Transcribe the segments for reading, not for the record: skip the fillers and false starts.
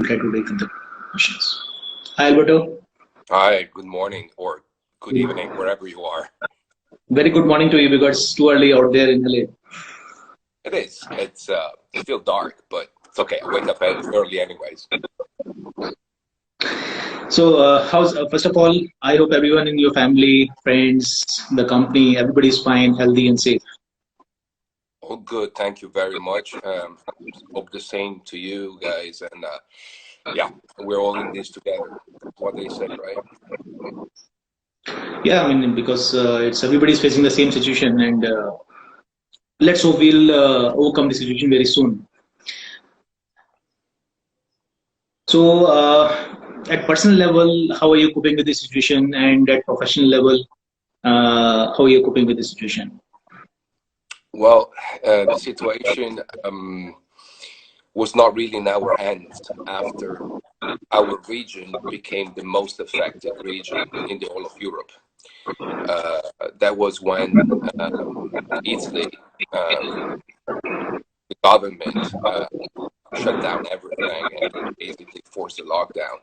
Try to take the questions. Hi, Alberto. Hi, good morning or good evening, wherever you are. Very good morning to you because it's too early out there in LA. It is. It's still dark, but it's okay. I wake up early anyways. So, how's first of all, I hope everyone in your family, friends, the company, everybody's fine, healthy, and safe. All good. Thank you very much. Hope the same to you guys. And yeah, we're all in this together. That's what they say, right? Yeah, I mean because it's everybody's facing the same situation, and let's hope we'll overcome the situation very soon. So, at personal level, how are you coping with the situation, and at professional level, how are you coping with the situation? Well, the situation was not really in our hands after our region became the most affected region in the whole of Europe. That was when Italy, the government, shut down everything and basically forced a lockdown.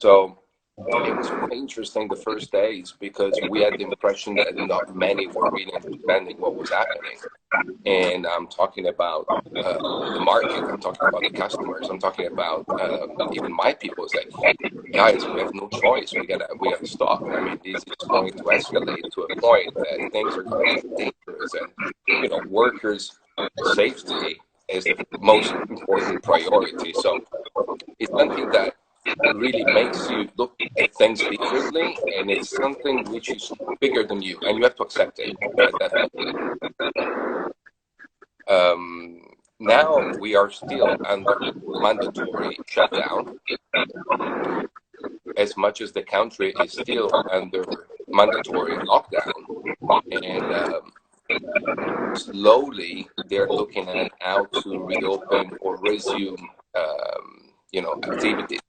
So it was quite interesting the first days because we had the impression that not many were really understanding what was happening. And I'm talking about the market, I'm talking about the customers, I'm talking about even my people. It's like, guys, we have no choice. We gotta stop. I mean, this is going to escalate to a point that things are going to get dangerous, and workers' safety is the most important priority. So it's something that really makes you look at things differently, and it's something which is bigger than you, and you have to accept it. Definitely. Now we are still under mandatory shutdown, as much as the country is still under mandatory lockdown, and slowly they're looking at how to reopen or resume, activities.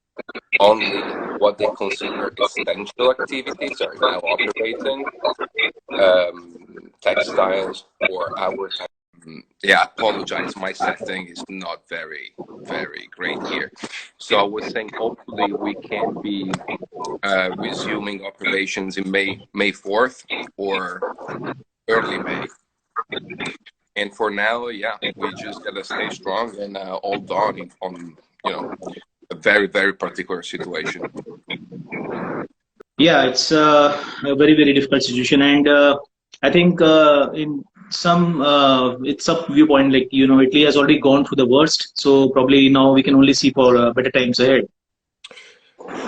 Only what they consider essential activities are now operating. Textiles or our kind. Yeah, apologize. My setting is not very, very great here. So I was saying, hopefully we can be resuming operations in May 4th or early May. And for now, yeah, we just gotta stay strong and hold on a very, very particular situation. Yeah, it's a very very difficult situation, and I think in some it's a viewpoint like Italy has already gone through the worst, so probably now we can only see for better times ahead.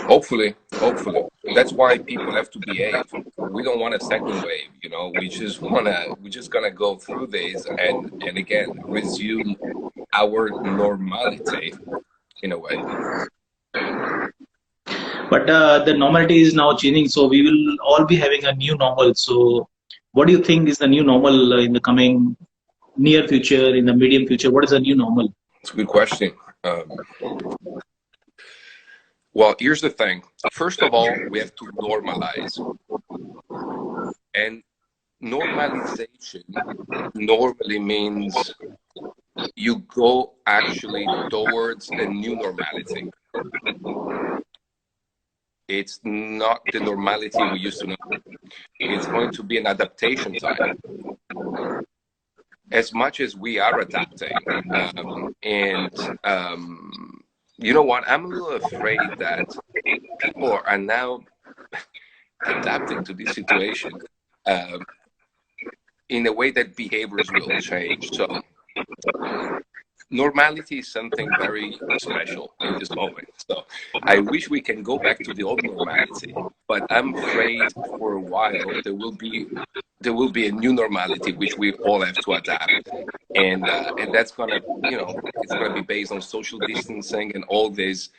Hopefully, hopefully. That's why people have to behave. We don't want a second wave, we're just gonna go through this and again resume our normality in a way. But the normality is now changing, so we will all be having a new normal. So, what do you think is the new normal in the coming near future, in the medium future? What is the new normal? It's a good question. Well, here's the thing. First of all, we have to normalize. And normalization normally means you go actually towards a new normality. It's not the normality we used to know. It's going to be an adaptation time. As much as we are adapting, and you know what? I'm a little afraid that people are now adapting to this situation in a way that behaviors will change. So normality is something very special in this moment. So I wish we can go back to the old normality, but I'm afraid for a while there will be a new normality which we all have to adapt, and that's gonna it's gonna be based on social distancing and all these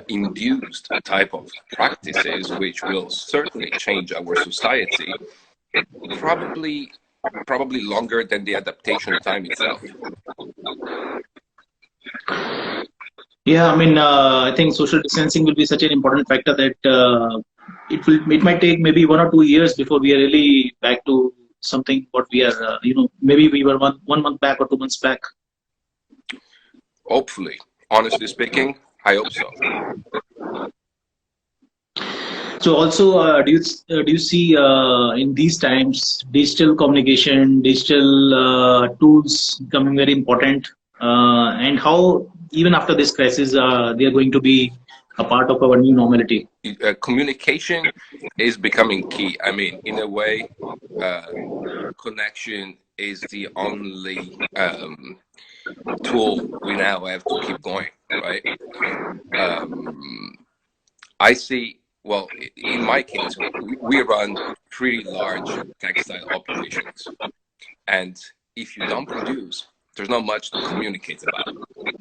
induced type of practices, which will certainly change our society, probably longer than the adaptation time itself. Yeah, I mean, I think social distancing will be such an important factor that it might take maybe 1 or 2 years before we are really back to something what we are. Maybe we were one month back or 2 months back. Hopefully, honestly speaking, I hope so. So also, do you see in these times digital communication, digital tools becoming very important, and how even after this crisis they are going to be a part of our new normality? Communication is becoming key. I mean, in a way, connection is the only tool we now have to keep going, right? Um, I see, well, in my case, we run pretty large textile operations. And if you don't produce, there's not much to communicate about.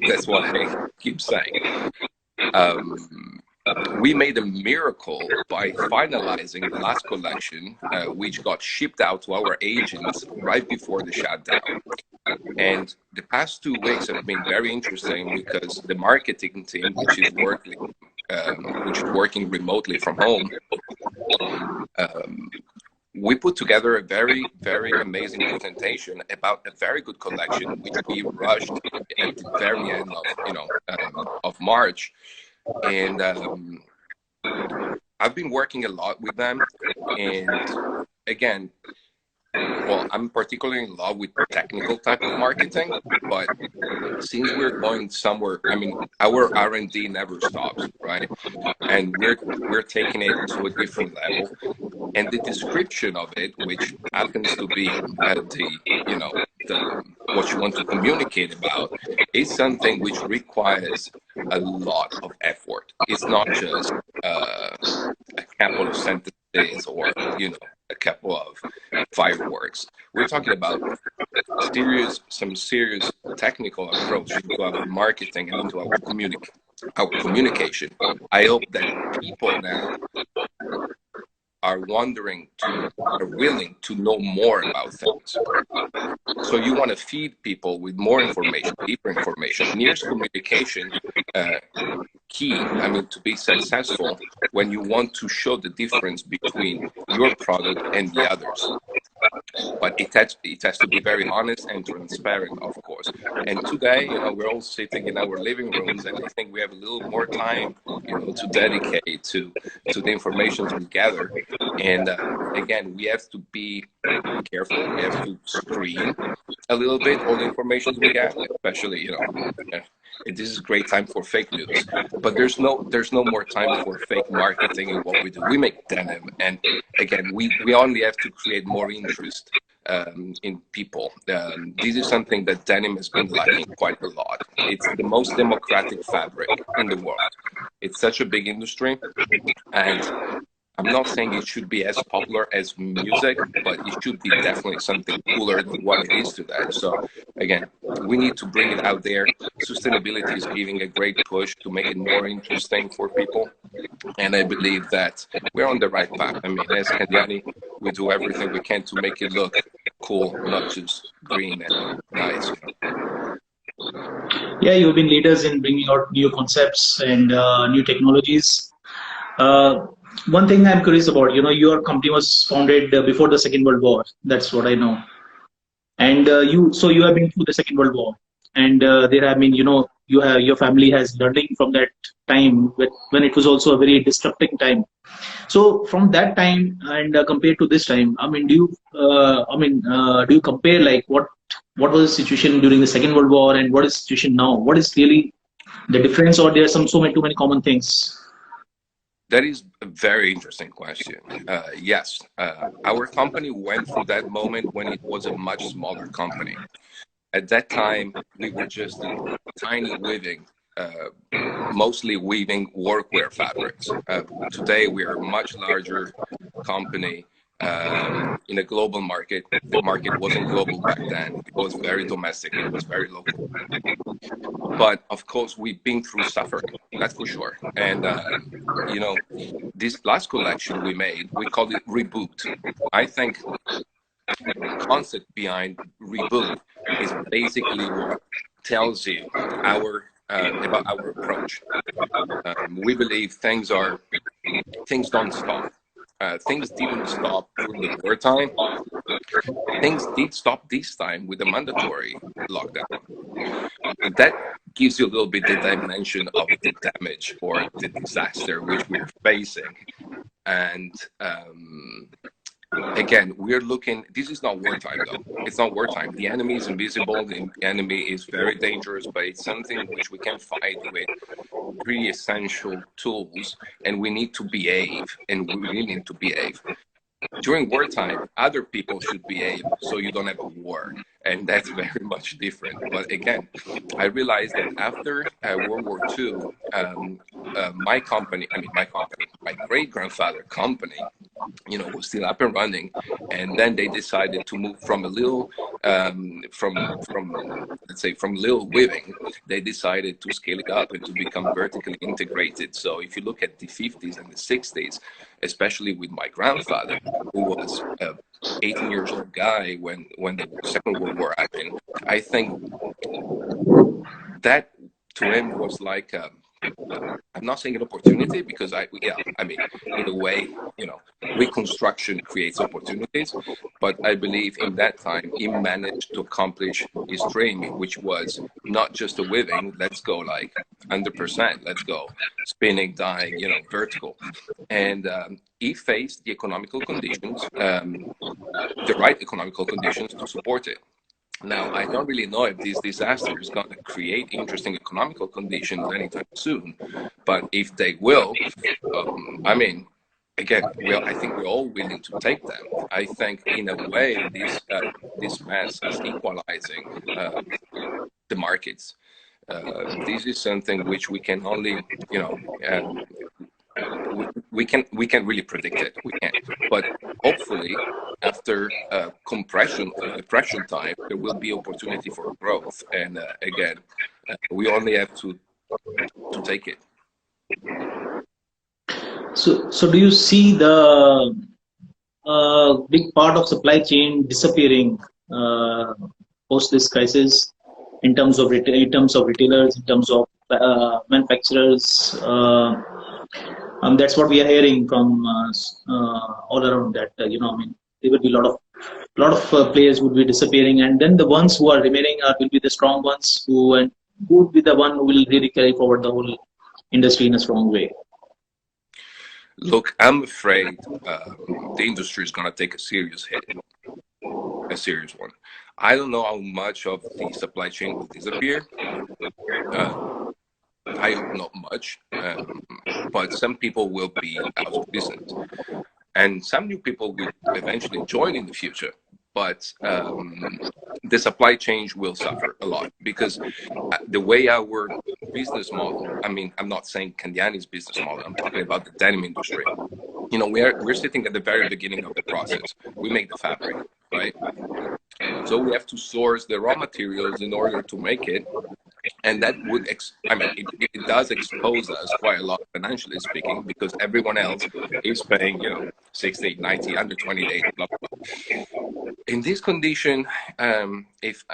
That's what I keep saying. Um, we made a miracle by finalizing the last collection, which got shipped out to our agents right before the shutdown. And the past 2 weeks have been very interesting because the marketing team, which is working remotely from home, we put together a very, very amazing presentation about a very good collection, which we rushed at the very end of March. And I've been working a lot with them. And again, well, I'm particularly in love with technical type of marketing, but since we're going somewhere, I mean, our R&D never stops, right? And we're taking it to a different level. And the description of it, which happens to be what you want to communicate about, is something which requires a lot of effort. It's not just a couple of sentences or a couple of fireworks. We're talking about some serious technical approach into our marketing and into our communication. I hope that people now are willing to know more about things. So you want to feed people with more information, deeper information. And here's communication key, I mean, to be successful when you want to show the difference between your product and the others. But it has to be very honest and transparent, of course. And today, we're all sitting in our living rooms, and I think we have a little more time, to dedicate to the information we gather. And again, we have to be careful. We have to screen a little bit all the information we get, especially, this is a great time for fake news, but there's no more time for fake marketing in what we do. We make denim, and again, we only have to create more interest in people. This is something that denim has been lacking quite a lot. It's the most democratic fabric in the world. It's such a big industry, and I'm not saying it should be as popular as music, but it should be definitely something cooler than what it is today. So again, we need to bring it out there. Sustainability is giving a great push to make it more interesting for people. And I believe that we're on the right path. I mean, as Candiani, we do everything we can to make it look cool, not just green and nice. Yeah, you've been leaders in bringing out new concepts and new technologies. One thing I'm curious about, your company was founded before the Second World War. That's what I know. And you have been through the Second World War, and there have been, your family has learning from that time when it was also a very disrupting time. So from that time and compared to this time, I mean, do you compare like what was the situation during the Second World War and what is the situation now? What is really the difference, or there are so many common things? That is a very interesting question. Yes, our company went through that moment when it was a much smaller company. At that time, we were just a tiny mostly weaving workwear fabrics. Today, we are a much larger company in a global market. The market wasn't global back then. It was very domestic. It was very local. But of course, we've been through suffering, that's for sure. And, this last collection we made, we called it Reboot. I think the concept behind Reboot is basically what tells you about our approach. We believe things don't stop. Things didn't stop during the wartime. Things did stop this time with the mandatory lockdown. That gives you a little bit the dimension of the damage or the disaster which we're facing. And again, we're looking, this is not wartime though. It's not wartime. The enemy is invisible. The enemy is very dangerous, but it's something which we can fight with pretty essential tools, and we need to behave, and we really need to behave. During wartime, other people should behave so you don't have a war, and that's very much different. But again, I realized that after World War II, my company, my great-grandfather company, was still up and running, and then they decided to move from a little, let's say, from little weaving, they decided to scale it up and to become vertically integrated. So if you look at the 50s and the 60s, especially with my grandfather, who was a 18 years old guy when the Second World War happened, I think that to him was like, I'm not saying an opportunity, because in a way, reconstruction creates opportunities, but I believe in that time he managed to accomplish his dream, which was not just a weaving, let's go like 100%, let's go spinning, dyeing, vertical. And he faced the economical conditions, the right economical conditions to support it. Now, I don't really know if this disaster is going to create interesting economical conditions anytime soon, but if they will, again, I think we're all willing to take them. I think, in a way, this mess is equalizing the markets. This is something which we can only, we can really predict it. We can, but hopefully, after compression or depression time, there will be opportunity for growth. And again, we only have to take it. So do you see the big part of supply chain disappearing post this crisis, in terms of retailers, in terms of manufacturers? That's what we are hearing from all around, that there will be a lot of players would be disappearing, and then the ones who are remaining will be the strong ones, who would be the one who will really carry forward the whole industry in a strong way. Look, I'm afraid the industry is going to take a serious hit, a serious one. I don't know how much of the supply chain will disappear. I hope not much, but some people will be out of business, and some new people will eventually join in the future. But the supply chain will suffer a lot, because the way our business model, I'm not saying Candiani's business model, I'm talking about the denim industry. We're sitting at the very beginning of the process. We make the fabric, right? So we have to source the raw materials in order to make it. And that would, it does expose us quite a lot, financially speaking, because everyone else is paying, 60, 90, 120 days, blah, blah, blah. In this condition, if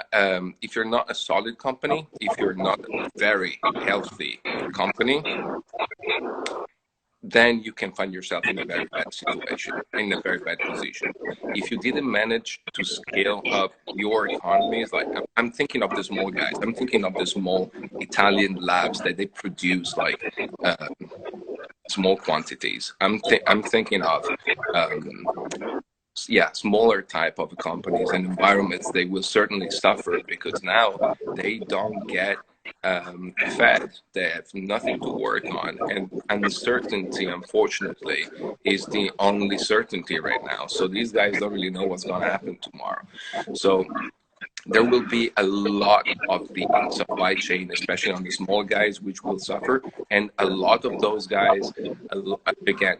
you're not a solid company, if you're not a very healthy company, then you can find yourself in a very bad situation, in a very bad position. If you didn't manage to scale up your economies, like I'm thinking of the small guys, I'm thinking of the small Italian labs that they produce like small quantities. I'm thinking of smaller type of companies and environments. They will certainly suffer, because now they don't get fed. They have nothing to work on, and uncertainty, unfortunately, is the only certainty right now. So these guys don't really know what's going to happen tomorrow. So there will be a lot of the supply chain, especially on the small guys, which will suffer, and a lot of those guys, again,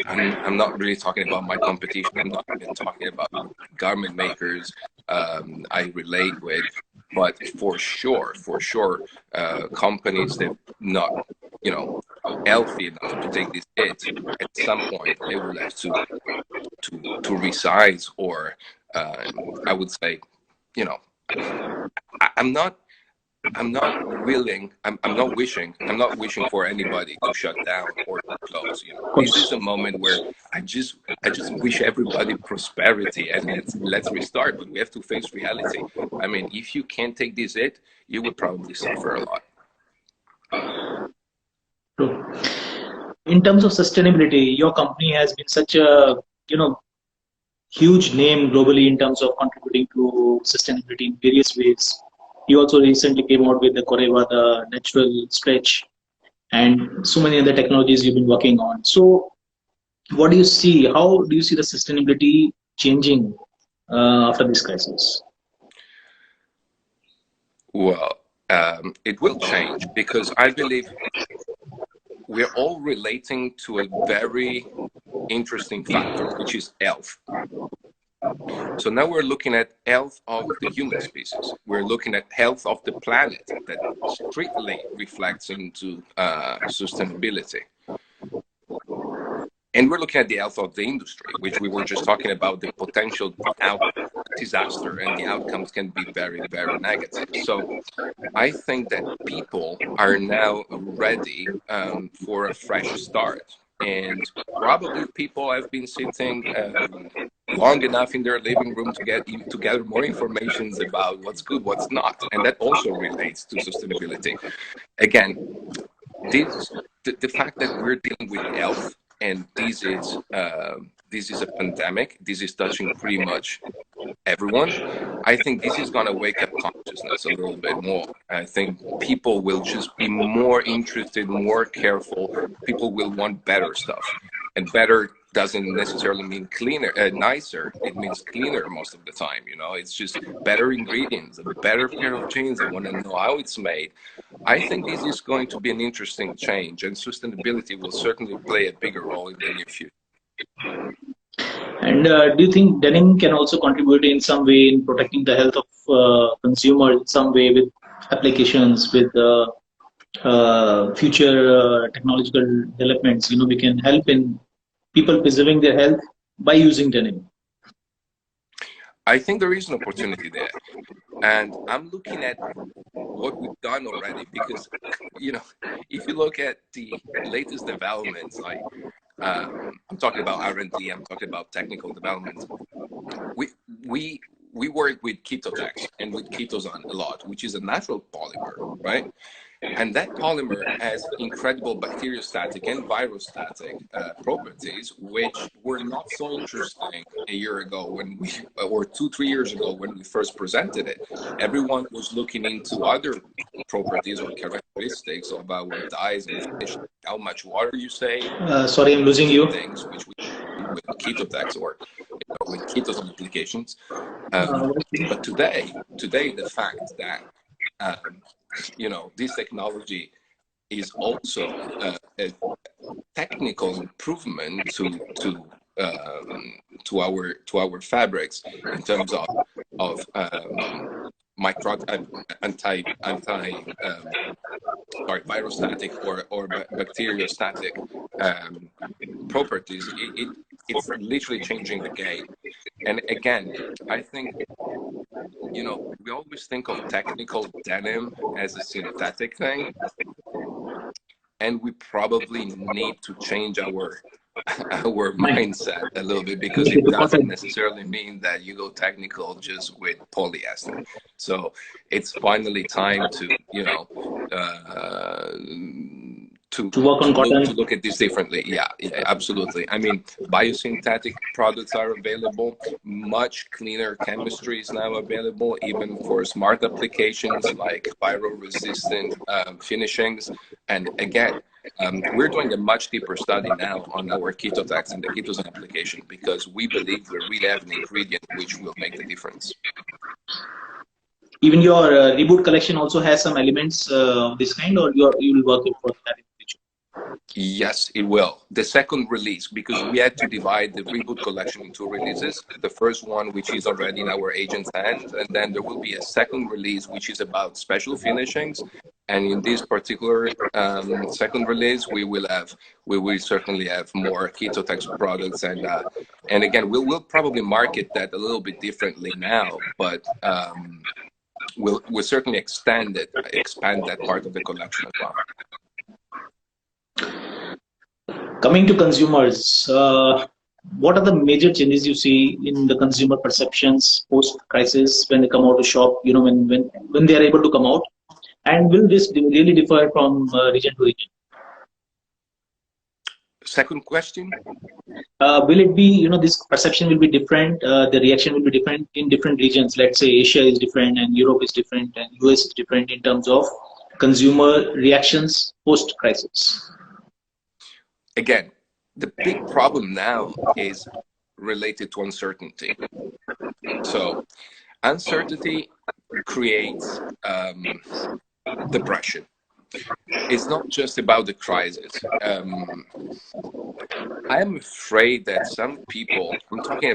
I'm not really talking about my competition. I'm not even talking about garment makers I relate with, but for sure, companies that are not, healthy enough to take this hit, at some point they will have to resize, or I would say, I'm not I'm not willing, I'm not wishing for anybody to shut down or close. You know, Of this is course. a moment where I just wish everybody prosperity and let's restart. But we have to face reality. I mean, if you can't take this hit, you will probably suffer a lot. True. In terms of sustainability, your company has been such a huge name globally in terms of contributing to sustainability in various ways. You also recently came out with the Koreva, the natural stretch, and so many other technologies you've been working on. So, what do you see? How do you see the sustainability changing after this crisis? Well, it will change because I believe we're all relating to a very interesting factor, which is health. So now we're looking at health of the human species. We're looking at health of the planet that strictly reflects into sustainability. And we're looking at the health of the industry, which we were just talking about, the potential disaster and the outcomes can be very, very negative. So I think that people are now ready for a fresh start. And probably people have been sitting long enough in their living room to gather more information about what's good, what's not. And that also relates to sustainability. Again, the fact that we're dealing with health and this is a pandemic, this is touching pretty much everyone. I think this is going to wake up consciousness a little bit more. I think people will just be more interested, more careful. People will want better stuff, and better doesn't necessarily mean cleaner, nicer. It means cleaner most of the time. You know, it's just better ingredients, a better pair of jeans. I want to know how it's made. I think this is going to be an interesting change, and sustainability will certainly play a bigger role in the near future. And do you think denim can also contribute in some way in protecting the health of consumers in some way with applications, with future technological developments? We can help in people preserving their health by using denim. I think there is an opportunity there. And I'm looking at what we've done already because, if you look at the latest developments, like I'm talking about R&D, I'm talking about technical developments. We work with Ketotex and with Ketozan a lot, which is a natural polymer, right? And that polymer has incredible bacteriostatic and virostatic properties, which were not so interesting a year ago or 2-3 years ago when we first presented it. Everyone was looking into other properties or characteristics of our dyes and fish, how much water you save. Sorry, I'm losing you. Things which we do with Ketotex or with ketone applications. But today, the fact that this technology is also a technical improvement to our fabrics in terms of virostatic or bacteriostatic properties. It's literally changing the game. And again, I think we always think of technical denim as a synthetic thing, and we probably need to change our mindset a little bit, because it doesn't necessarily mean that you go technical just with polyester. So it's finally time to look at this differently. Yeah, absolutely. I mean, biosynthetic products are available. Much cleaner chemistry is now available, even for smart applications like viral-resistant finishings. And again, we're doing a much deeper study now on our Ketotex and the Ketozan application, because we believe we really have an ingredient which will make the difference. Even your reboot collection also has some elements of this kind, or you will work for that in the future? Yes, it will. The second release, because we had to divide the reboot collection into releases. The first one, which is already in our agent's hands, and then there will be a second release, which is about special finishings. And in this particular second release, we will certainly have more Ketotex products, and again, we'll probably market that a little bit differently now, but will certainly expand that part of the collection as well. Coming to consumers, what are the major changes you see in the consumer perceptions post crisis when they come out to shop? When they are able to come out, and will this really differ from region to region? Second question. Will it be, this perception will be different, the reaction will be different in different regions? Let's say Asia is different and Europe is different and US is different in terms of consumer reactions post crisis. Again, the big problem now is related to uncertainty. So uncertainty creates depression. It's not just about the crisis. I am afraid that some people, I'm talking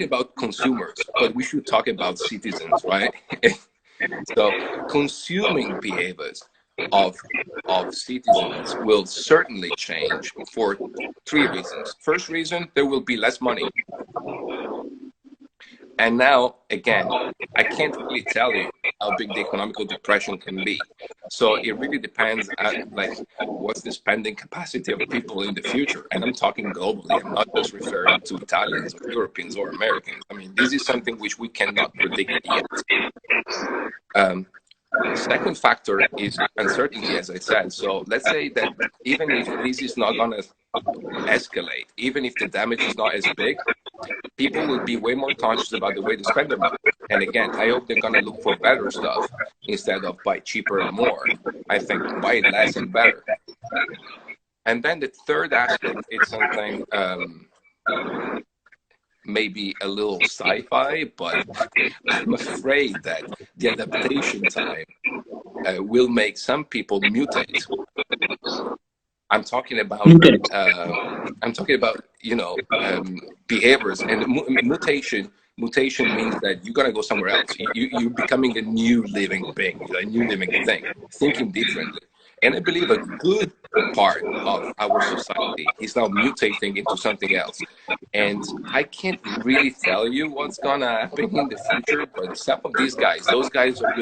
about consumers, but we should talk about citizens, right? So consuming behaviors of citizens will certainly change for three reasons. First reason, there will be less money. And now, again, I can't really tell you how big the economical depression can be. So it really depends on what's the spending capacity of people in the future. And I'm talking globally. I'm not just referring to Italians or Europeans or Americans. I mean, this is something which we cannot predict yet. Second factor is uncertainty, as I said. So let's say that even if this is not going to escalate, even if the damage is not as big, people will be way more conscious about the way they spend their money. And again, I hope they're going to look for better stuff instead of buy cheaper and more. I think buy less and better. And then the third aspect is something maybe a little sci-fi, but I'm afraid that the adaptation time will make some people mutate. I'm talking about behaviors, and mutation. Mutation means that you're gonna go somewhere else. You're becoming a new living being, a new living thing, thinking differently. And I believe a good part of our society is now mutating into something else. And I can't really tell you what's going to happen in the future, but some of these guys, those guys are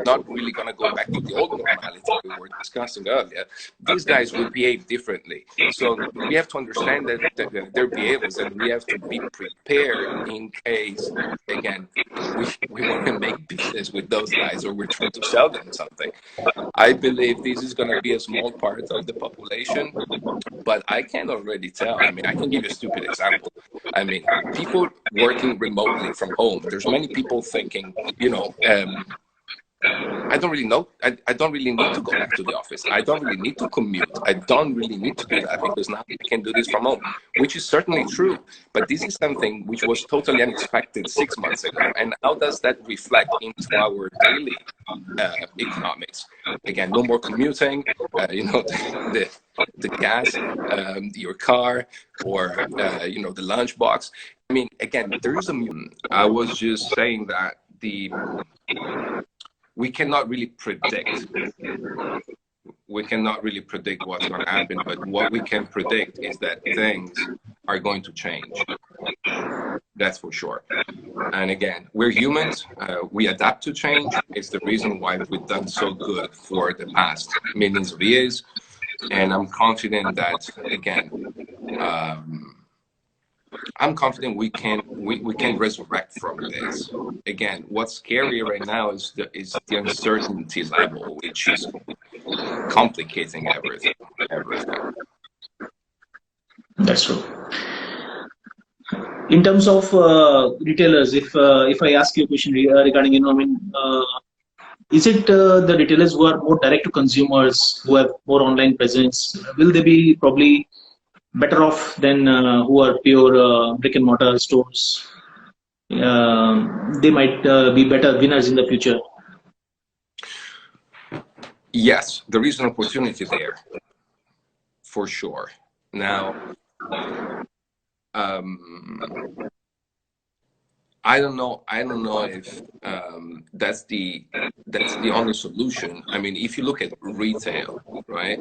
not really going to go back to the old normality we were discussing earlier. These guys will behave differently. So we have to understand that their behaviors, and we have to be prepared in case, again, we want to make business with those guys or we're trying to sell them something. I believe this is going to be a small part of the population, but I can already tell. I mean, I can give you a stupid example. I mean, people working remotely from home. There's many people thinking, I don't really know. I don't really need to go back to the office. I don't really need to commute. I don't really need to do that because now I can do this from home, which is certainly true. But this is something which was totally unexpected 6 months ago. And how does that reflect into our daily economics? Again, no more commuting, the gas, your car, or, the lunchbox. I mean, again, I was just saying that we cannot really predict. We cannot really predict what's going to happen, but what we can predict is that things are going to change. That's for sure. And again, we're humans. We adapt to change. It's the reason why we've done so good for the past millions of years. And I'm confident that, again, I'm confident we can resurrect from this. Again, what's scary right now is the uncertainty level, which is complicating everything. That's true. In terms of retailers, if I ask you a question regarding, is it the retailers who are more direct to consumers, who have more online presence, will they be probably better off than who are pure brick and mortar stores? They might be better winners in the future. Yes, there is an opportunity there, for sure. Now, I don't know if that's the only solution. I mean, if you look at retail, right?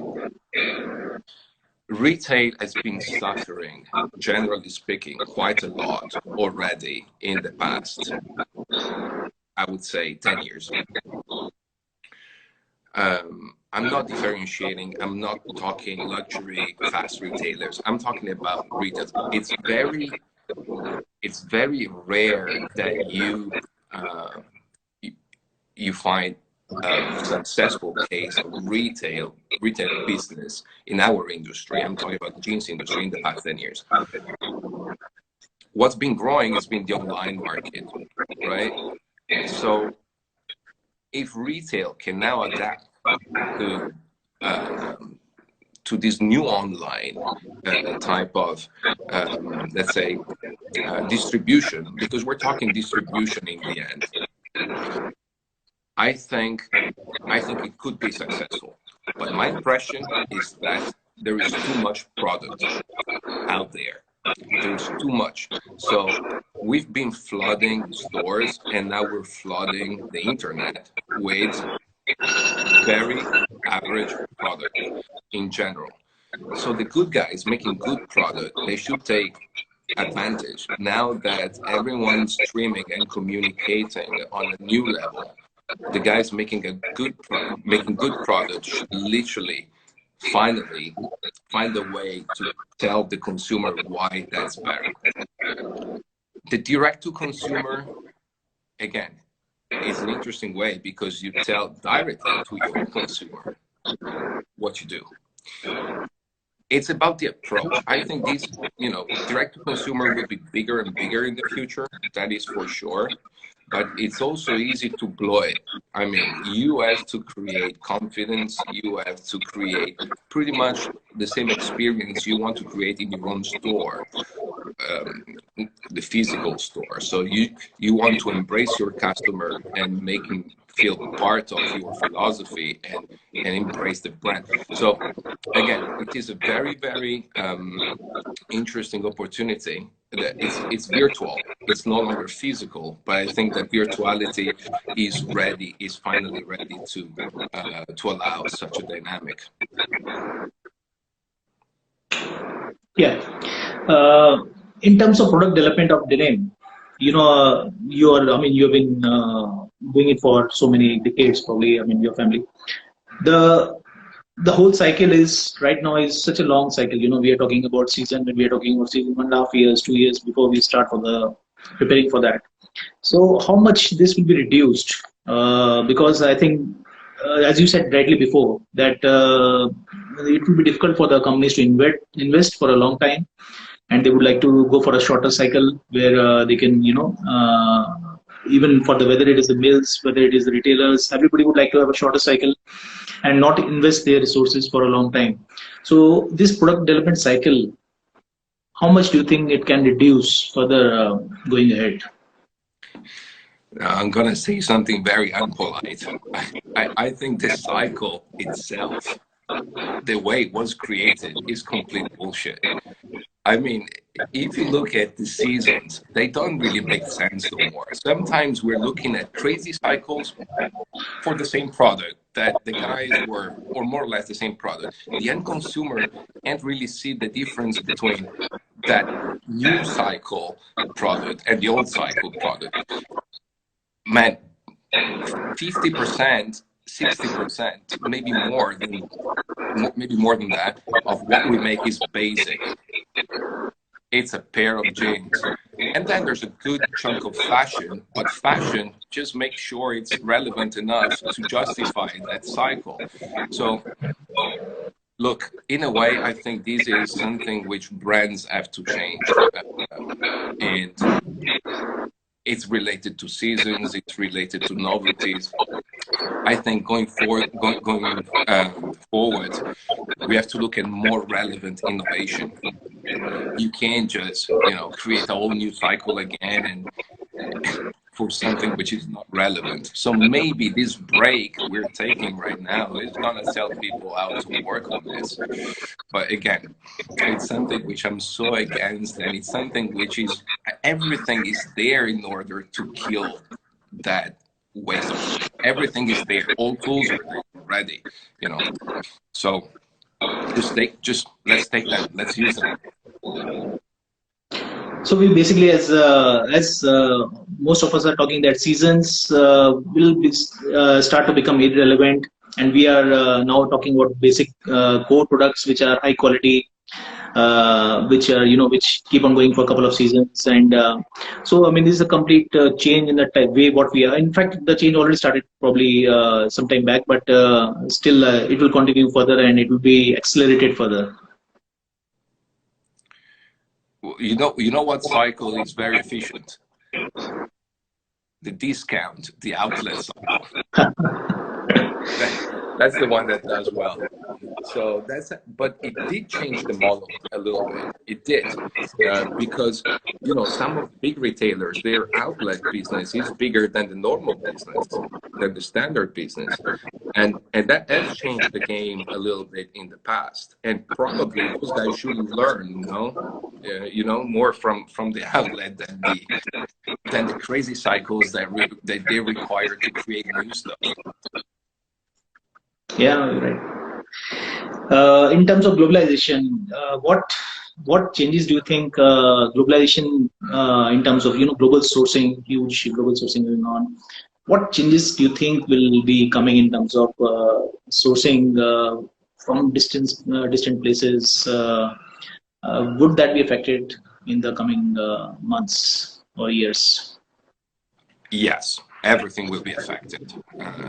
Retail has been suffering, generally speaking, quite a lot already in the past. I would say 10 years. I'm not differentiating. I'm not talking luxury fast retailers. I'm talking about retail. It's very rare that you find a successful case of retail business in our industry. I'm talking about the jeans industry in the past 10 years. What's been growing has been the online market, right? So if retail can now adapt to this new online type of, let's say, distribution, because we're talking distribution in the end, I think it could be successful. But my impression is that there is too much product out there. There's too much. So we've been flooding stores, and now we're flooding the internet with very average product in general. So the good guys making good product, they should take advantage now that everyone's streaming and communicating on a new level. The guys making good product should literally finally find a way to tell the consumer why that's better. The direct to consumer, again, is an interesting way because you tell directly to your consumer what you do. It's about the approach. I think these, direct to consumer will be bigger and bigger in the future. That is for sure. But it's also easy to blow it. I mean, you have to create confidence. You have to create pretty much the same experience you want to create in your own store, the physical store. So you want to embrace your customer and make him feel part of your philosophy and embrace the brand. So again, it is a very, very interesting opportunity. It's virtual. It's no longer physical, but I think that virtuality is finally ready to allow such a dynamic. Yeah. In terms of product development of denim, you've been doing it for so many decades, probably. I mean, your family. The whole cycle is right now is such a long cycle. We are talking about season when we are talking about season 1.5 years, 2 years before we start for the preparing for that. So how much this will be reduced? Because I think, as you said rightly before, that it will be difficult for the companies to invest for a long time, and they would like to go for a shorter cycle where they can, even for whether it is the mills, whether it is the retailers, everybody would like to have a shorter cycle and not invest their resources for a long time. So this product development cycle, how much do you think it can reduce further going ahead? I'm going to say something very unpolite. I think the cycle itself, the way it was created, is complete bullshit. I mean, if you look at the seasons, they don't really make sense no more. Sometimes we're looking at crazy cycles for the same product that the guys were, or more or less the same product. The end consumer can't really see the difference between that new cycle product and the old cycle product. Man, 50%, 60%, maybe more than that, of what we make is basic. It's a pair of jeans. And then there's a good chunk of fashion, but fashion just makes sure it's relevant enough to justify that cycle. So, look, in a way, I think this is something which brands have to change. And it's related to seasons, it's related to novelties. I think going forward, we have to look at more relevant innovation. You can't just, create a whole new cycle again and for something which is not relevant. So maybe this break we're taking right now is gonna tell people how to work on this. But again, it's something which I'm so against, and it's something which is, everything is there in order to kill that waste of time. Everything is there. All tools are there already, So let's take that. Let's use them. So we basically, as most of us are talking, that seasons will start to become irrelevant, and we are now talking about basic core products which are high quality, which are which keep on going for a couple of seasons. And so I mean, this is a complete change in the type way what we are. In fact, the change already started probably some time back, but still it will continue further and it will be accelerated further. You know what cycle is very efficient? The discount, the outlet cycle. That's the one that does well. So but it did change the model a little bit. It did, because some of the big retailers, their outlet business is bigger than the normal business, than the standard business, and that has changed the game a little bit in the past. And probably those guys should learn, more from the outlet than the crazy cycles that they require to create new stuff. Yeah, right. In terms of globalization, what changes do you think globalization in terms of global sourcing, huge global sourcing going on? What changes do you think will be coming in terms of sourcing from distant places? Would that be affected in the coming months or years? Yes, everything will be affected.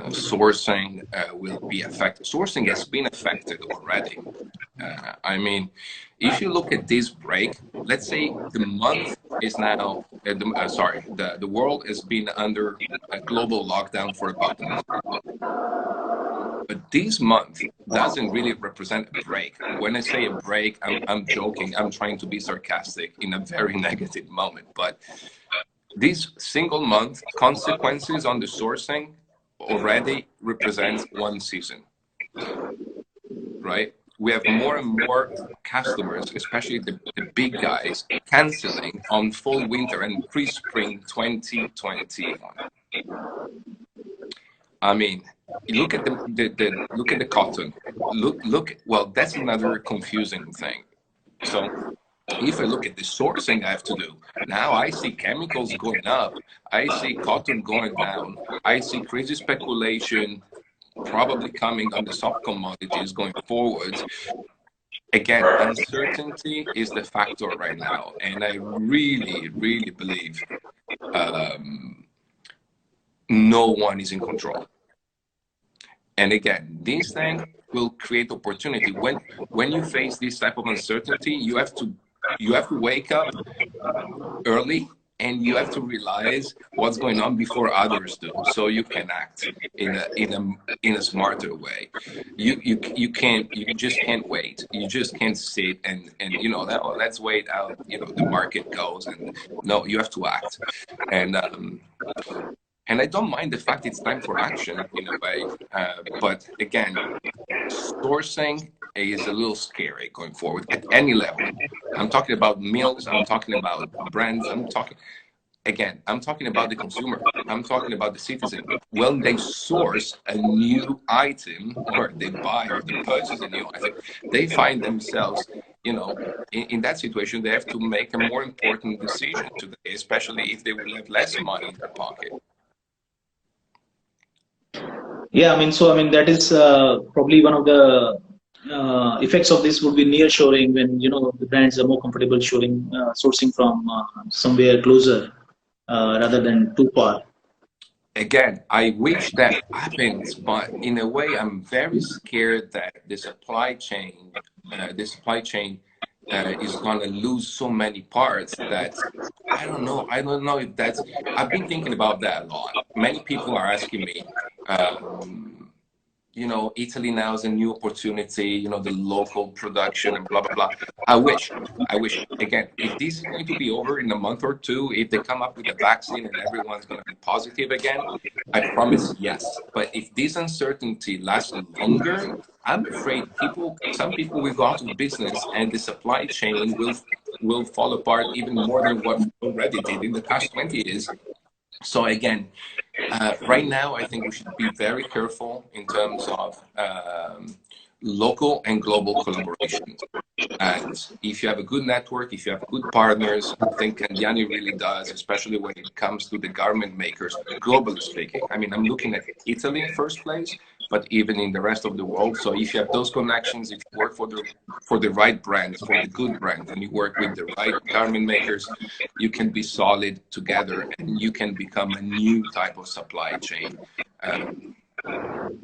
Sourcing will be affected. Sourcing has been affected already. I mean, if you look at this break, let's say the month is now, the world has been under a global lockdown for about a month. But this month doesn't really represent a break. When I say a break, I'm joking. I'm trying to be sarcastic in a very negative moment. But this single month consequences on the sourcing already represents one season, right? We have more and more customers, especially the big guys, canceling on fall winter and pre-spring 2021. I mean, look at the cotton. Well, that's another confusing thing. So if I look at the sourcing I have to do, now I see chemicals going up, I see cotton going down, I see crazy speculation probably coming on the soft commodities going forward. Again, uncertainty is the factor right now, and I really, really believe no one is in control. And again, this thing will create opportunity. When you face this type of uncertainty, you have to wake up early and you have to realize what's going on before others do, so you can act in a smarter way. You just can't wait. You just can't sit and let's wait out the market goes, and no, you have to act. And I don't mind the fact it's time for action in a way, but again, sourcing is a little scary going forward at any level. I'm talking about mills, I'm talking about brands, I'm talking about the consumer, I'm talking about the citizen. When they source a new item, or they buy or they purchase a new item, they find themselves, in that situation, they have to make a more important decision today, especially if they will have less money in their pocket. Yeah, I mean, that is probably one of the effects of this would be nearshoring, when the brands are more comfortable sourcing from somewhere closer rather than too far. Again, I wish that happens, but in a way, I'm very scared that the supply chain is going to lose so many parts that I don't know if that's. I've been thinking about that a lot. Many people are asking me. Italy now is a new opportunity, the local production and blah, blah, blah. I wish, again, if this is going to be over in a month or two, if they come up with a vaccine and everyone's going to be positive again, I promise yes. But if this uncertainty lasts longer, I'm afraid some people will go out of business and the supply chain will fall apart even more than what it already did in the past 20 years. So again, right now, I think we should be very careful in terms of local and global collaborations. And if you have a good network, if you have good partners, I think Candiani really does, especially when it comes to the garment makers, globally speaking. I mean, I'm looking at Italy in first place, but even in the rest of the world. So if you have those connections, if you work for the right brands, for the good brands, and you work with the right garment makers, you can be solid together, and you can become a new type of supply chain.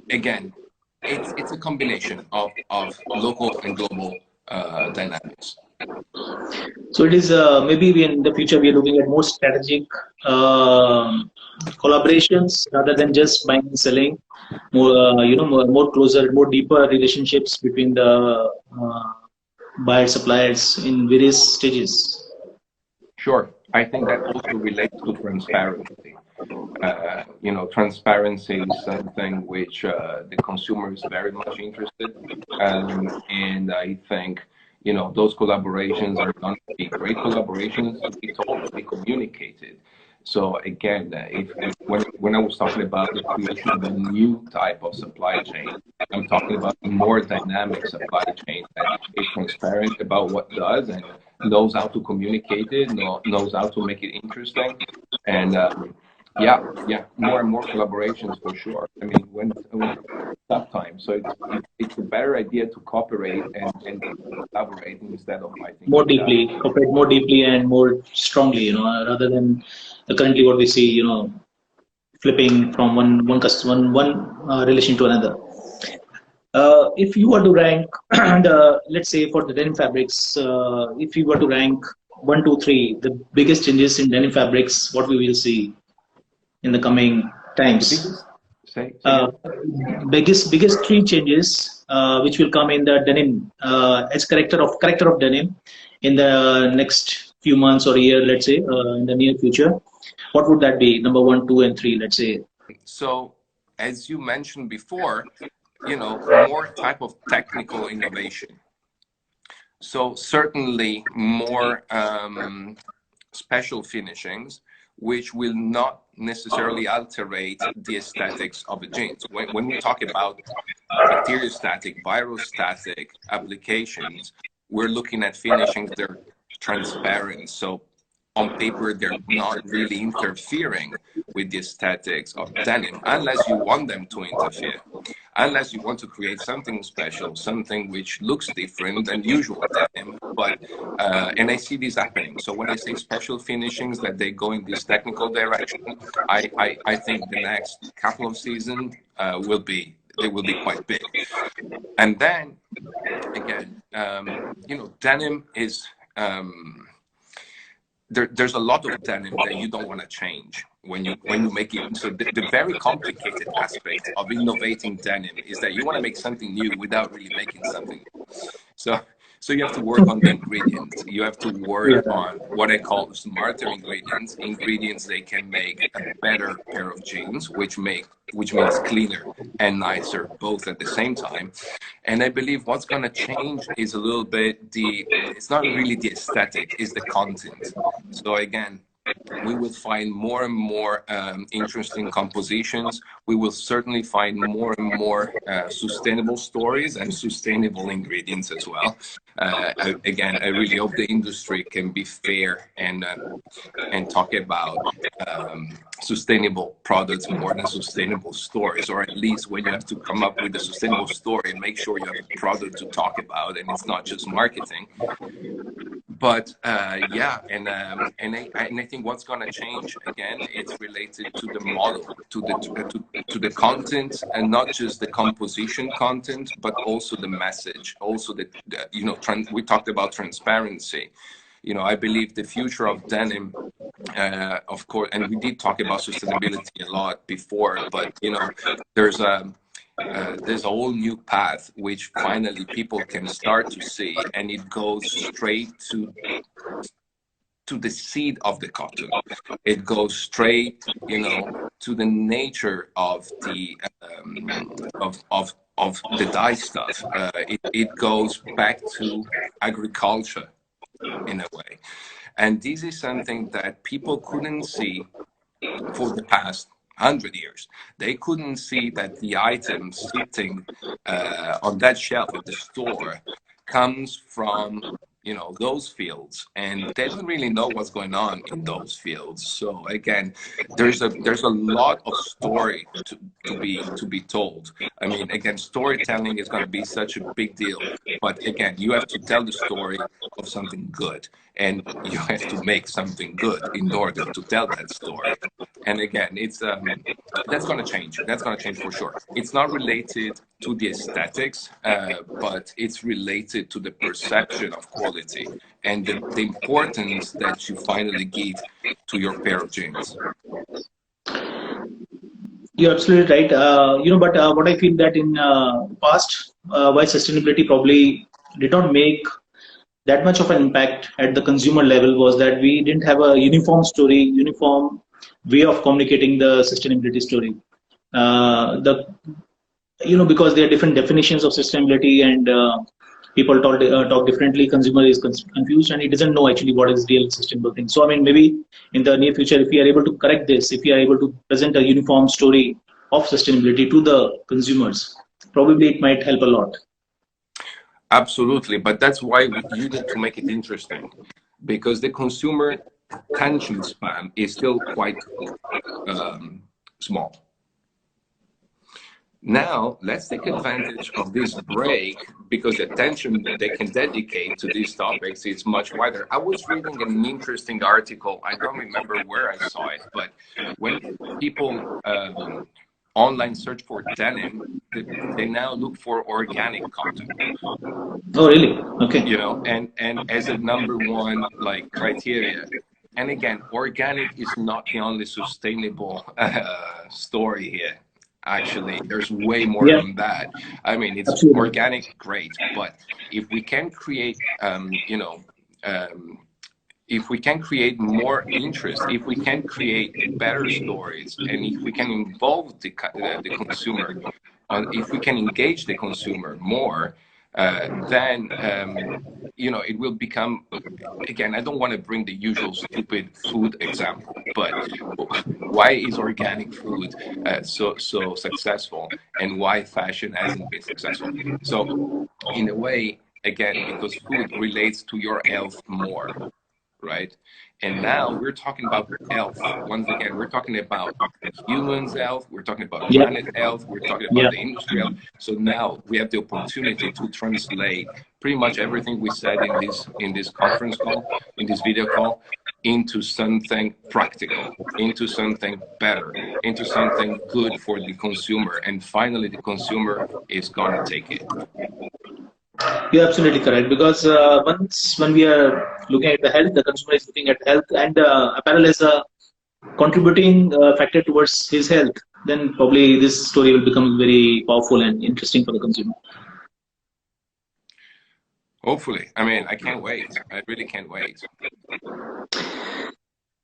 Again, it's a combination of local and global dynamics. So it is maybe we in the future we are looking at more strategic collaborations rather than just buying and selling. More more closer, more deeper relationships between the buyers suppliers in various stages. Sure, I think that also relates to transparency. Transparency is something which the consumer is very much interested, and I think those collaborations are going to be great collaborations to be told, to be communicated. So again, when I was talking about the creation of a new type of supply chain, I'm talking about a more dynamic supply chain that is transparent about what does and knows how to communicate it, knows how to make it interesting, and yeah, more and more collaborations for sure. I mean, when tough time, so it's a better idea to cooperate and collaborate instead of fighting More each other. deeply, cooperate more deeply and more strongly, rather than currently what we see, flipping from one customer, one relation to another. If you were to rank, and let's say for the denim fabrics, if you were to rank one, two, three, the biggest changes in denim fabrics, what we will see in the coming The times. biggest, say Uh, again. biggest three changes which will come in the denim as character of denim in the next few months or year, let's say, in the near future. What would that be? Number one, two, and three, let's say. So, as you mentioned before, more type of technical innovation. So certainly more special finishings, which will not necessarily alterate the aesthetics of the jeans. When we talk about bacteriostatic, virostatic applications, we're looking at finishings that are transparent. So on paper, they're not really interfering with the aesthetics of denim, unless you want them to interfere, unless you want to create something special, something which looks different than usual denim. But and I see this happening. So when I say special finishings, that they go in this technical direction, I think the next couple of seasons will be quite big. And then again, denim is there's a lot of denim that you don't want to change when you make it. So the very complicated aspect of innovating denim is that you want to make something new without really making something new. So you have to work on the ingredients. You have to Yeah. work on what I call smarter ingredients. Ingredients they can make a better pair of jeans, which means cleaner and nicer both at the same time. And I believe what's going to change is a little bit it's not really the aesthetic, it's the content. So again, we will find more and more interesting compositions. We will certainly find more and more sustainable stories and sustainable ingredients as well. Again, I really hope the industry can be fair and talk about sustainable products more than sustainable stories, or at least when you have to come up with a sustainable story, make sure you have a product to talk about and it's not just marketing. But yeah, and I think what's going to change again, it's related to the model, to the content, and not just the composition content, but also the message, also we talked about transparency. I believe the future of denim, of course, and we did talk about sustainability a lot before, but there's a whole new path which finally people can start to see, and it goes straight to the seed of the cotton. It goes straight, to the nature of the of the dye stuff. It goes back to agriculture in a way, and this is something that people couldn't see for the past 100 years. They couldn't see that the item sitting on that shelf at the store comes from, you know, those fields, and they don't really know what's going on in those fields. So again, there's a lot of story to be told. I mean, again, storytelling is going to be such a big deal, but again, you have to tell the story of something good, and you have to make something good in order to tell that story. And again, it's that's going to change. That's going to change for sure. It's not related to the aesthetics, but it's related to the perception of quality and the importance that you finally give to your pair of jeans. You're absolutely right. But what I feel that in past, why sustainability probably did not make that much of an impact at the consumer level was that we didn't have a uniform story, uniform way of communicating the sustainability story. The because there are different definitions of sustainability, and people talk differently. Consumer is confused and he doesn't know actually what is real sustainable thing. So I mean, maybe in the near future, if we are able to correct this, if we are able to present a uniform story of sustainability to the consumers, probably it might help a lot. Absolutely, but that's why you need to make it interesting, because the consumer attention span is still quite small. Now, let's take advantage of this break, because the attention they can dedicate to these topics is much wider. I was reading an interesting article. I don't remember where I saw it, but when people online search for denim, they now look for organic cotton. Oh, really? Okay. You know, and as a number one like criteria. And again, organic is not the only sustainable story here. Actually, there's way more than that. I mean, it's Absolutely. organic, great, but if we can create, if we can create more interest, if we can create better stories, and if we can involve the consumer, if we can engage the consumer more, then it will become, again, I don't want to bring the usual stupid food example, but why is organic food so successful, and why fashion hasn't been successful? So in a way, again, because food relates to your health more, right? And now we're talking about health. Once again, we're talking about humans' health, we're talking about planet health, we're talking about the industry health. So now we have the opportunity to translate pretty much everything we said in this conference call, in this video call, into something practical, into something better, into something good for the consumer. And finally, the consumer is gonna take it. You're absolutely correct, because when we are looking at the health, the consumer is looking at health, and apparel is a contributing factor towards his health. Then probably this story will become very powerful and interesting for the consumer. Hopefully. I mean, I can't wait. I really can't wait.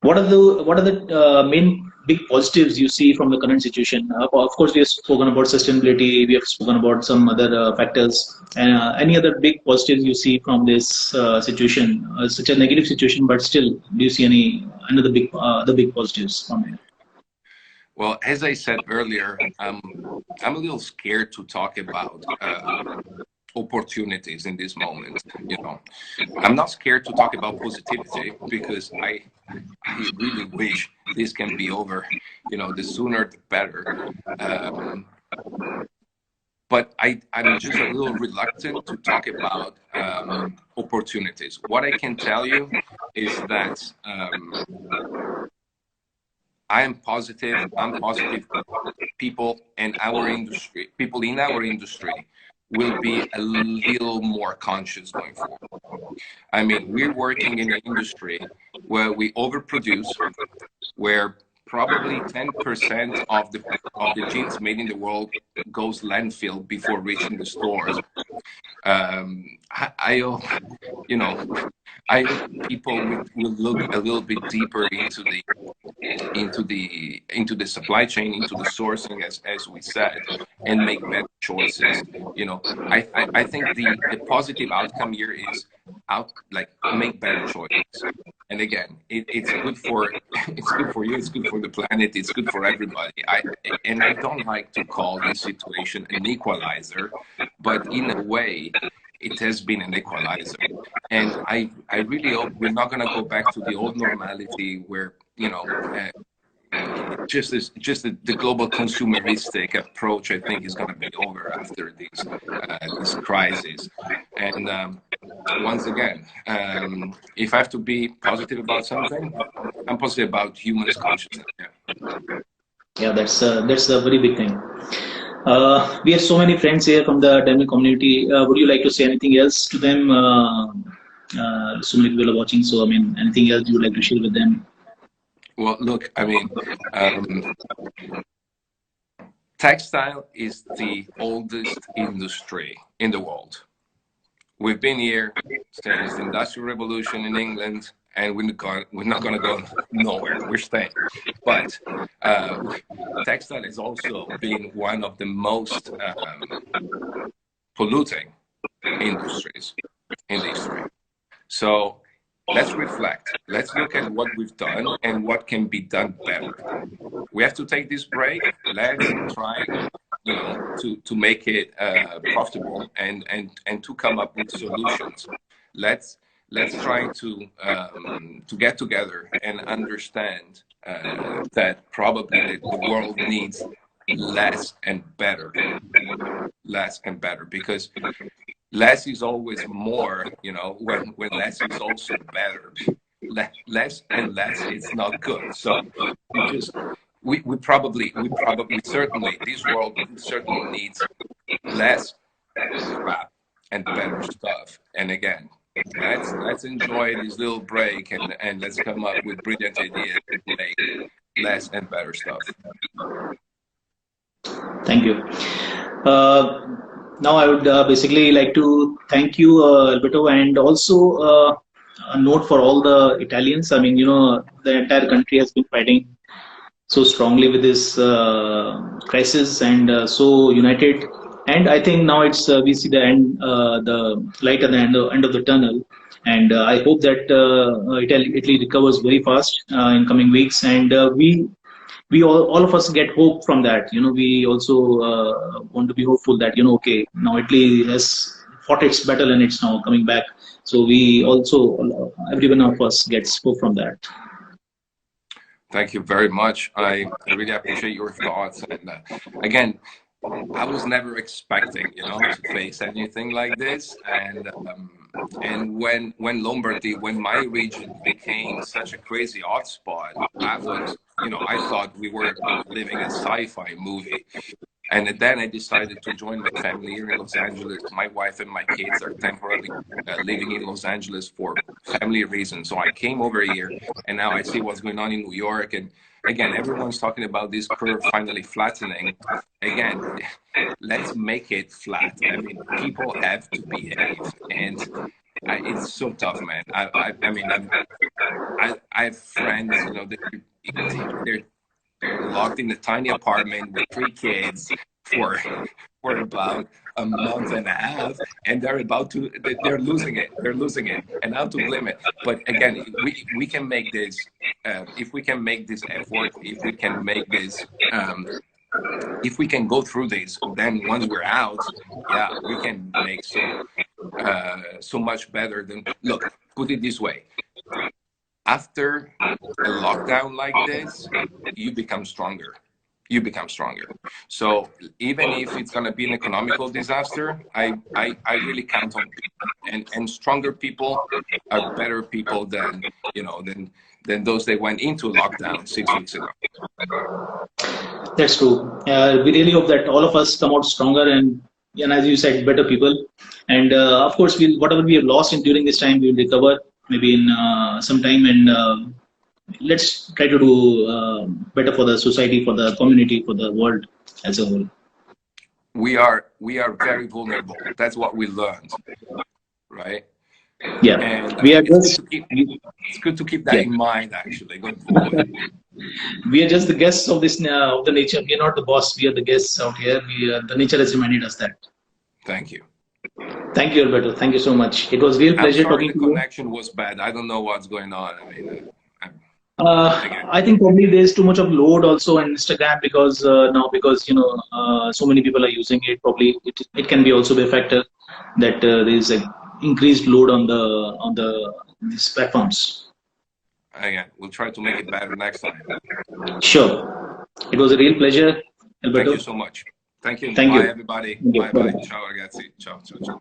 What are the main big positives you see from the current situation? Of course, we have spoken about sustainability. We have spoken about some other factors. Any other big positives you see from this situation? Such a negative situation, but still, do you see another the big positives from it? Well, as I said earlier, I'm a little scared to talk about opportunities in this moment. I'm not scared to talk about positivity, because I really wish this can be over, the sooner the better. But I'm just a little reluctant to talk about opportunities. What I can tell you is that I'm positive people in our industry will be a little more conscious going forward. I mean, we're working in an industry where we overproduce, where probably 10% of the jeans made in the world goes landfill before reaching the stores. I hope people will look a little bit deeper into the supply chain, into the sourcing, as we said, and make better choices. I think the positive outcome here is out, like make better choices. And again, it's good for it's good for you, it's good for the planet, it's good for everybody. I don't like to call this situation an equalizer, but in a way, it has been an equalizer. And I really hope we're not going to go back to the old normality where, just the global consumeristic approach, I think, is going to be over after this crisis. And once again, if I have to be positive about something, I'm positive about humans' consciousness. Yeah, that's a very big thing. We have so many friends here from the Tamil community. Would you like to say anything else to them? So many people are watching. So, I mean, anything else you would like to share with them? Well, look, I mean, textile is the oldest industry in the world. We've been here since the Industrial Revolution in England, and we're not going to go nowhere. We're staying. But textile has also been one of the most polluting industries in history. So let's reflect. Let's look at what we've done and what can be done better. We have to take this break. Let's try, to make it profitable and to come up with solutions. Let's try to get together and understand that probably the world needs less and better, because less is always more, when less is also better. Less and less is not good. So we certainly, this world certainly needs less crap and better stuff. And again, let's enjoy this little break and let's come up with brilliant ideas to make less and better stuff. Thank you. Now I would basically like to thank you, Alberto, and also a note for all the Italians. I mean, the entire country has been fighting so strongly with this crisis and so united. And I think now it's we see the end, the light at the end of the tunnel. And I hope that Italy recovers very fast in coming weeks. And we all of us get hope from that. We also want to be hopeful that okay, now Italy has fought its battle and it's now coming back. So we also, every one of us gets hope from that. Thank you very much. I really appreciate your thoughts. And again, I was never expecting, to face anything like this. And when Lombardy, when my region became such a crazy hotspot, I thought we were living a sci-fi movie. And then I decided to join my family here in Los Angeles. My wife and my kids are temporarily living in Los Angeles for family reasons. So I came over here, and now I see what's going on in New York. And again, everyone's talking about this curve finally flattening. Again, let's make it flat. I mean, people have to behave. And it's so tough, man. I have friends, they're locked in a tiny apartment with 3 kids for about a month and a half, and they're losing it, and how to blame it. But again, we can make this, if we can make this effort, if we can make this, if we can go through this, then once we're out, we can make so much better than, look, put it this way. After a lockdown like this, you become stronger. So even if it's going to be an economical disaster, I really count on people. And stronger people are better people than those that went into lockdown 6 weeks ago. That's true. We really hope that all of us come out stronger and as you said, better people. And of course, whatever we have lost during this time, we will recover maybe in some time, and let's try to do better for the society, for the community, for the world as a whole. We are very vulnerable. That's what we learned, right? Yeah, and we are it's good to keep that in mind, actually, going forward. We are just the guests of this of the nature. We are not the boss. We are the guests out here. The nature has reminded us that. Thank you. Thank you, Alberto. Thank you so much. It was real I'm pleasure sorry talking the to you. connection was bad. I don't know what's going on. I mean, again, I think probably there's too much of load also on Instagram because now because so many people are using it. Probably it can be also be a factor that there is a increased load on the these platforms. we'll try to make it better next time. Sure, it was a real pleasure, Thank you Alberto. so much. Thank you. Thank Bye, you. everybody. Thank you. Bye, bye. Bye-bye. Ciao, ragazzi. Ciao, ciao, ciao.